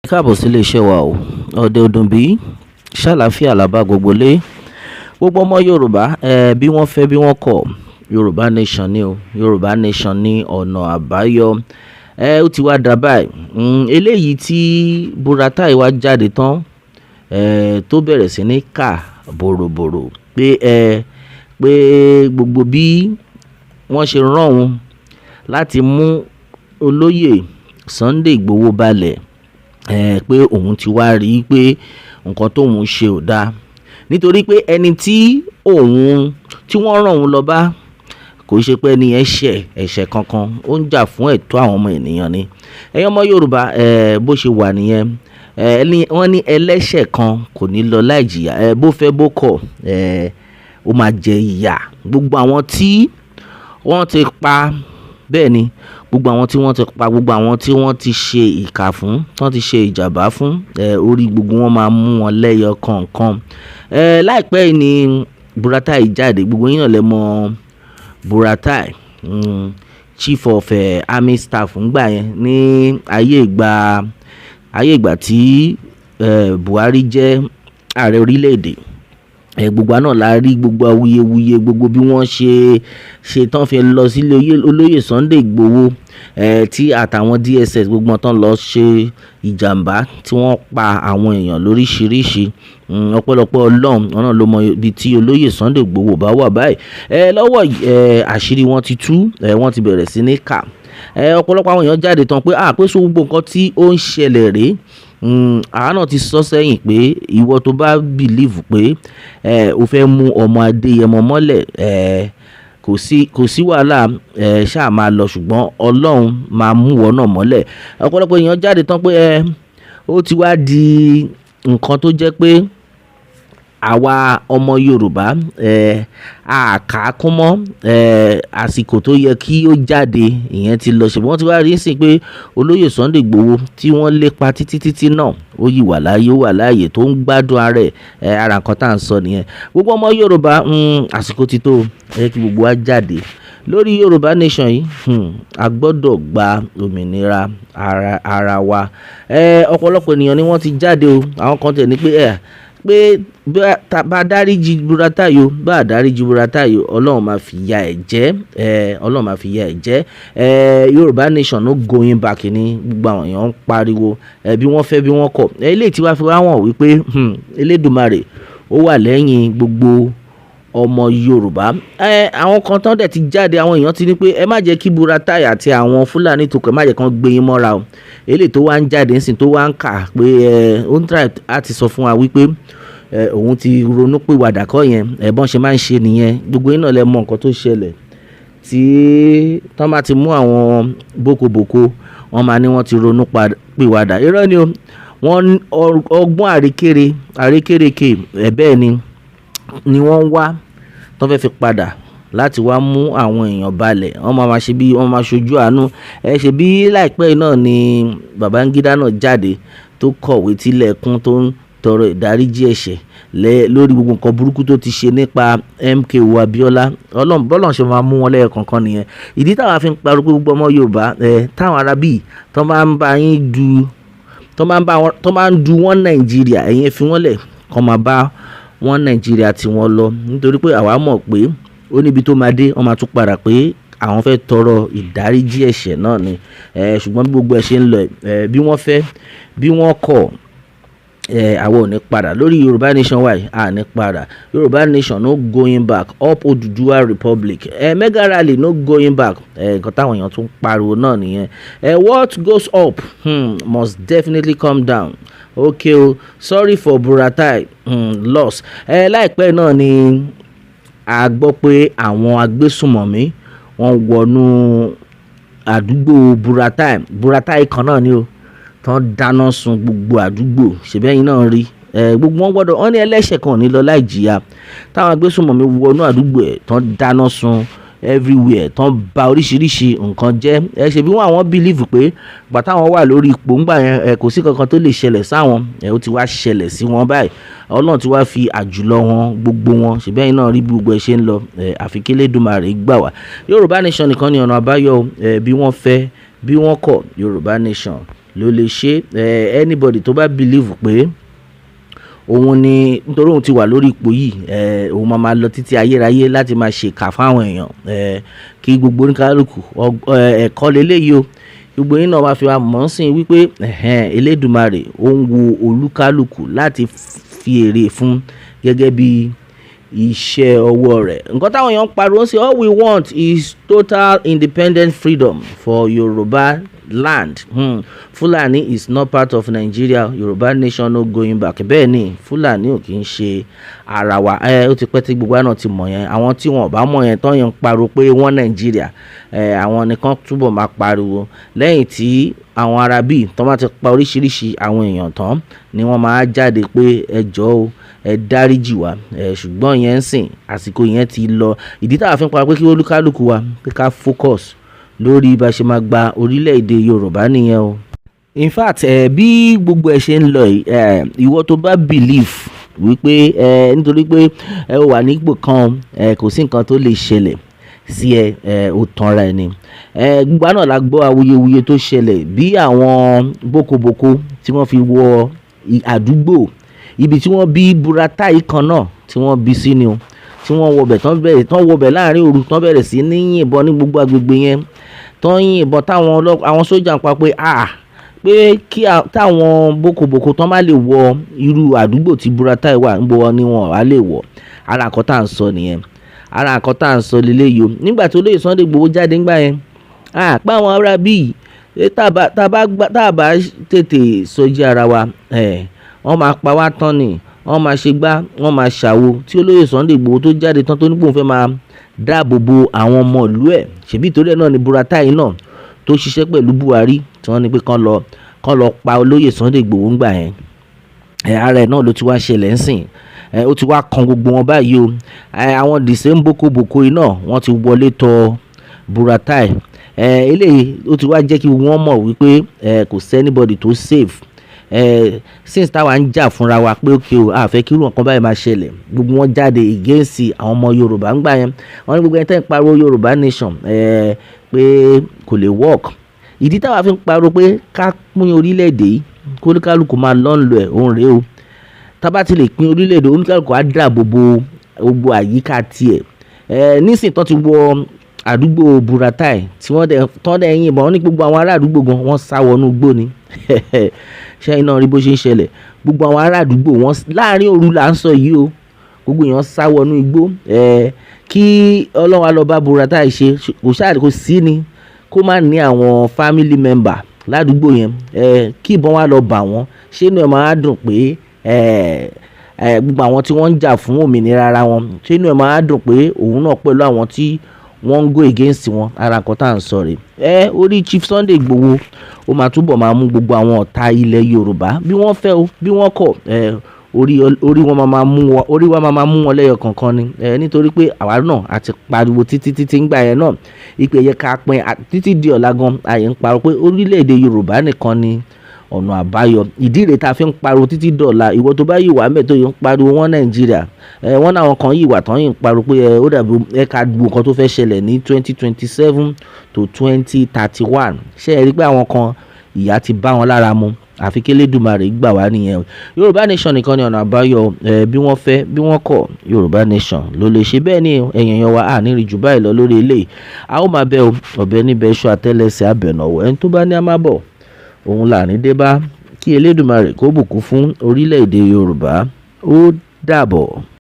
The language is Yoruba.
Káàbọ̀ sí iléeṣẹ́ wa o. Ọ̀dẹ̀ ọdún bí ṣàlàáfíà làbá gbogbo lé. Gbogbo ọmọ Yorùbá bí wọ́n fẹ́ bí wọ́n kọ̀, Yorùbá nation ni o. Yorùbá nation ní ọ̀nà àbáyọ. Ó ti wá dà báyìí. Eléyìí tí Buratai wá jáde tán tó bẹ̀rẹ̀ sí ní kà bòròbòrò pé gbogbo bí wọ́n ṣe rán òun láti mú olóyè Sunday Igboho balẹ̀, pé òun ti wá rí i pé nǹkan tóun ṣe ò dáa, nítorí pé ẹni tí wọ́n rán òun lọ bá kò ṣe pé ẹni ẹ̀ṣẹ̀ kankan, ó ń jà fún ẹ̀tọ́ àwọn ọmọ ènìyàn ni. Ẹ̀yin ọmọ Yorùbá bó ṣe wà nìyẹn. Wọ́n ní ẹlẹ́ṣẹ̀ kan kò ní lọ láì jìyà, bó fẹ́ bó kọ̀ ó máa jẹ ìyà. Gbogbo àwọn tí wọ́n ti pa, bẹ́ẹ̀ ni, gbogbo àwọn tí wọ́n ti pa, gbogbo àwọn tí wọ́n ti ṣe ìkà fún, tí wọ́n ti ṣe ìjàmbá fún, orí gbogbo wọn máa mú wọn lẹ́yọ kọ̀ọ̀kan. Láìpẹ́ yìí ni Buratai jáde. Gbogbo yín náà lè mọ Buratai, chief of army staff ńgbà yẹn ní ayé ìgbà tí Buhari jẹ́ ààrẹ orílẹ̀-èdè. Gbogbo náà la rí gbogbo awuyewuye, gbogbo bí wọ́n ṣe tán fi lọ sílé olóyè Sunday Igboho, tí àtàwọn DSS gbogbo wọn tán lọ ṣe ìjàmbá tí wọ́n pa àwọn èèyàn lóríṣiríṣi. Ọ̀pọ̀lọpọ̀ Ọlọ́run ọ̀nà ló mọ ibi tí olóyè Sunday Igboho bá wà báyìí. Lọ́wọ́ àṣírí wọn ti tú, wọ́n ti bẹ̀rẹ̀ sí ní kà. Ọ̀pọ̀lọpọ̀ àwọn èèyàn jáde tán pé so gbogbo nǹkan tí ó ń ṣẹlẹ̀ rèé. Àwa náà ti sọ sẹ́yìn pé ìwọ tó bá believe pé o fẹ́ mú ọmọ Adéyẹmọ mọ́lẹ̀, kò sí wàhálà, ṣáà máa lọ, ṣùgbọ́n Ọlọ́run máa mú wọn náà mọ́lẹ̀. Ọ̀pọ̀lọpọ̀ èèyàn jáde tán pé ó ti wá di nǹkan tó jẹ́ pé àwa ọmọ Yorùbá àkàkún mọ́, àsìkò tó yẹ kí ó jáde ìyẹn ti lọ, ṣùgbọ́n wọ́n ti wá rí sí pé olóyè Sunday Igboho tí wọ́n lépa títí náà ó yìí wà láàyè tó ń gbádùn ara ẹ̀. Ara nǹkan tá à ń sọ nìyẹn. Gbogbo ọmọ Yorùbá àsìkò ti tó, kí gbogbo wa jáde lórí Yorùbá nation yìí. A gbọ́dọ̀ gba òmìnira ara wa. Ọ̀pọ̀lọpọ̀ ènìyàn ni wọ́n ti jáde o. Àwọn kan tẹ̀ ní pé bá dáríjì Buratai o, bá dáríjì Buratai o, Ọlọ́run máa fi ya ẹ̀ jẹ́. Ọlọ́run máa fi ya ẹ̀ jẹ́. Yorùbá nation no going back ni gbogbo àwọn èèyàn ń pariwo, bí wọ́n fẹ́ bí wọ́n kọ̀. Eléyìí tí wàá fi wá wọ̀n wípé Elédùmarè ó wà lẹ́yìn gbogbo ọmọ Yorùbá. Àwọn kan tán dẹ̀ ti jáde, àwọn èèyàn ti ní pé ẹ má jẹ́ kí Buratai àti àwọn Fúlàní tó kọ̀, ẹ má jẹ́ kán gbé yín mọ́ra o. Eléyìí tó wá ń jáde nísìnyí tó wá ń kà pé ó ń try àti sọ fún wa wípé òun ti ronú pé wàdà kọ́ yẹn, bọ́n ṣe máa ń ṣe nìyẹn. Gbogbo yín náà lè mọ nǹkan tó ṣẹlẹ̀ tí tán bá ti mú àwọn bókobòko, wọ́n máa ní wọ́n ti ronú pé wàdà. Irọ́ ni o, wọ́n ọgbọ́n àrékérekè bẹ́ẹ̀ ni wọ́n wá tán fẹ́ fi padà láti wá mú àwọn èèyàn balẹ̀. Wọ́n máa ṣe bí wọ́n máa ṣojú àánú. Ṣe bí láìpẹ́ yìí náà ni Babangida náà jáde tó kọ̀wé tilẹ̀kùn tó ń tọrọ ìdáríjì ẹ̀ṣẹ̀ lórí gbogbo nǹkan burúkú tó ti ṣe nípa MKO Abiola. Bọ́lọ̀ ṣe máa mú wọn lẹ́yọ kankan nìyẹn. Ìdí táwa fi ń pariwo pé gbogbo ọmọ Yorùbá táwọn arábì tó máa ń bá yín tó máa ń du wọ́n Nàìjíríà, ẹ̀yin fi wọ́n lẹ̀ kán máa bá wọ́n Nàìjíríà tí wọ́n lọ, nítorí pé àwa mọ̀ pé ó níbi tó máa dé, wọ́n máa tún padà pé àwọn fẹ́ tọrọ ìdáríjì ẹ̀ṣẹ̀ náà ni. Ṣùgbọ́n bí gbogbo ẹ̀ ṣe ń lọ, bí wọ́n fẹ́ bí wọ́n kọ̀, àwọn ò ní padà lórí Yorùbá nation wa yìí. À ní padà. Yorùbá nation no going back. Up Oduduwa Republic. Mega rally no going back. Nǹkan táwọn èèyàn tún pariwo náà nìyẹn. What goes up must definitely come down. Okay o, sorry for Buratai loss. Láìpẹ́ náà ni a gbọ́ pé àwọn agbésùmọ̀mí wọ́n wọnú àdúgbò Buratai kan náà ni o, tán dáná sun gbogbo àdúgbò. Ṣèbẹ́yìn náà rí gbogbo wọ́n ní ẹlẹ́ṣẹ̀ kan ò ní lọ láì jìyà. Táwọn agbésùmọ̀mí wọnú àdúgbò tán dáná sun everywhere, tán bà oríṣiríṣi nǹkan jẹ́. Ṣe bí wọ́n àwọn believe pé ìgbà táwọn wà lórí ipò ńgbà yẹn kò sí kankan tó lè ṣẹlẹ̀ sáwọn. Ó ti wá ṣẹlẹ̀ sí wọn báyìí. Ọlọ́run ti wá fi àjùlọ wọn gbogbo wọn. Ṣèbẹ́yìn náà rí gbogbo ẹ̀ ṣe ń lọ. Àfi kí Elédùmarè gbà wá. Yorùbá nation nìkan ni ọ̀nà àbáyọ. Bí wọ́n fẹ́ bí wọ́n kọ̀, Yorùbá nation ló lè ṣe. Anybody tó bá believe pé òun ni nítorí òun ti wà lórí ipò yìí òun máa lọ títí ayérayé láti máa ṣèkà fáwọn èèyàn kí gbogbo oníkálukú ẹ̀kọ́ lélẹ́yìí o gbogbo yín náà máa fi wá mọ̀ sí wípé Elédùmarè ó ń wo olúkálukú láti fi èrè fún gẹ́gẹ́ bí iṣẹ́ ọwọ́ rẹ̀. Nǹkan táwọn èèyàn ń pariwo sí all we want is total independent freedom for Yoruba land. Fulani is not part of Nigeria. Yoruba nation no going back. Bẹ́ẹ̀ ni Fulani ò kì í ṣe ara wa. Ó ti pẹ́ tí gbogbo àná ti mọ̀ yẹn. Àwọn tí wọn ò bá mọ̀ yẹn tán yẹn ń pariwo pé wọ́n Nàìjíríà. Àwọn nìkan túbọ̀ máa pariwo lẹ́yìn tí àwọn Arábì tán bá ti pa oríṣiríṣi àwọn èèyàn tán ni wọ́n máa jáde pé ẹ jọ̀ọ́ o ẹ dáríjì wá. Ṣùgbọ́n yẹn ń sìn àsìkò yẹn ti lọ. Ìdí táwa fi ń pariwo pé kí olúkálùkù wa pé ká focus lórí bá ṣe máa gba orílẹ̀-èdè Yorùbá nìyẹn o. In fact bí gbogbo ẹ̀ ṣe ń lọ ìwọ tó bá believe wípé nítorí pé ẹ wà nípò kan kò sí nǹkan tó lè ṣẹlẹ̀ sí ó tanra ẹ ni. Gbogbo náà la gbọ́ awuyewuye tó ṣẹlẹ̀ bí àwọn bókobòko tí wọ́n fi wọ àdúgbò ibi tí wọ́n bí Buratai kan náà tí wọ́n bí sí ni o tí wọ́n wọbẹ̀ láàrin òru tán bẹ̀rẹ̀ sí ní yìnbọn ní gbogbo agbègbè yẹn tán yìnbọn àwọn sójà ń pa pé pé kí táwọn bókobòko tán má lè wọ irú àdúgbò tí Buratai wà ń bọ̀ ni wọn á lè wọ̀. Ara nǹkan tá à ń sọ nìyẹn, ara nǹkan tá à ń sọ lélẹ́yìí o. Nígbà tó lóye Sunday Igboho jáde ńgbà yẹn pé àwọn ará bíi tá a bá tètè sọjí ara wa wọ́n máa pa wá tán ni wọ́n máa ṣe gbá wọ́n máa ṣàwo. Tí olóyè Sunday Igboho tó jáde tán tó ní pòun fẹ́ máa dáàbò bo àwọn ọmọ ìlú ẹ̀ ṣèbí torí ẹ̀ náà ni Buratai náà tó ṣiṣẹ́ pẹ̀lú Buhari tí wọ́n ní pé kán lọ pa olóyè Sunday Igboho ńgbà yẹn. Ara ẹ̀ náà ló ti wá ṣẹlẹ̀ ń sìn ó ti wá kan gbogbo wọn báyìí o. Àwọn the same bókobòko yìí náà wọ́n ti wọlé tọ̀ Buratai. Eléyìí ó ti wá jẹ́ kí wọ́n mọ̀ wípé kò sí anybody tó safe. Since táwa ń jà fúnra wa pé okay o a fẹ́ kí irú nǹkan báyìí máa ṣẹlẹ̀ gbogbo wọn jáde against àwọn ọmọ Yorùbá ń gbà yẹn wọ́n ní gbogbo ẹni tẹ́ ń pariwo Yorùbá nation pé kò lè work. Ìdí táwa fi ń pariwo pé ká pín orílẹ̀-èdè yìí kó oníkálukú máa lọ́nlọ́ ẹ̀ òun rèé o. Tá bá ti lè pín orílẹ̀-èdè oníkálukú á dáàbò bo gbogbo àyíká tiẹ̀. Nísìn tán ti wọ àdúgbò Buratai tí wọ́n dẹ̀ yìnbọn wọ́n ní gbogbo àwọn ará àdúgbò gan wọ́n sá wọnú igbó ni. Ṣé iná rí bó ṣe ń ṣẹlẹ̀ gbogbo àwọn ará àdúgbò wọn láàrin òru là ń sọ yìí o gbogbo èèyàn sá wọnú igbó. Kí Ọlọ́run á lọ bá Buratai ṣe kò sí ni kó má ní àwọn family member ládùúgbò yẹn kí ìbọn wá lọ bà wọ́n ṣé inú ẹ̀ máa dùn pé gbogbo àwọn tí wọ́n ń jà fún òmìnira ara wọn ṣé inú ẹ̀ máa dùn pé òun náà pẹ̀lú àwọn tí wọ́n ń go against wọn. Ara nǹkan tá à ń sọ rè orí Chief Sunday Igboho ó máa túbọ̀ máa mú gbogbo àwọn ọ̀tá ilẹ̀ Yorùbá bí wọ́n fẹ́ o bí wọ́n kọ̀ orí wọn máa mú wọn lẹ́yọ kankan ni nítorí pé àwa náà àti pariwo títí ń gbà yẹn náà ìpè yẹ ká pín títí di ọ̀la gan àyè ń pariwo pé orílẹ̀-èdè Yorùbá nìkan ni ọ̀nà àbáyọ. Ìdí rẹ̀ tá a fi ń pariwo títí dọ̀la ìwọ tó bá yìí wà mẹ́tò yìí ń pariwo wọn Nàìjíríà wọ́n náà kan yìí wà tán yìí ń pariwo pé ó dàbí ẹ̀ka gbogbo nǹkan tó fẹ́ ṣẹlẹ̀ ní 2027 to 2031 ṣé ẹ rí pé àwọn kan ìyà ti bá wọn lára mu àfi kí Elédùmarè gbà wá nìyẹn. Yorùbá nation nìkan ni ọ̀nà àbáyọ bí wọ́n fẹ́ bí wọ́n kọ̀ Yorùbá nation ló lè ṣe. Bẹ́ẹ̀ ni ẹ̀yìn yan wa à ní rí jù báyìí lọ lórí eléyìí a ó máa bẹ ọ̀bẹ níbẹ̀ iṣu àtẹ́lẹsẹ̀ abẹ̀nàwọ̀ ẹni tó bá ní a máa bọ̀ òun là ní dé bá kí Elédùmarè kó bùkún fún orílẹ̀-èdè Yorùbá ó dàbọ̀.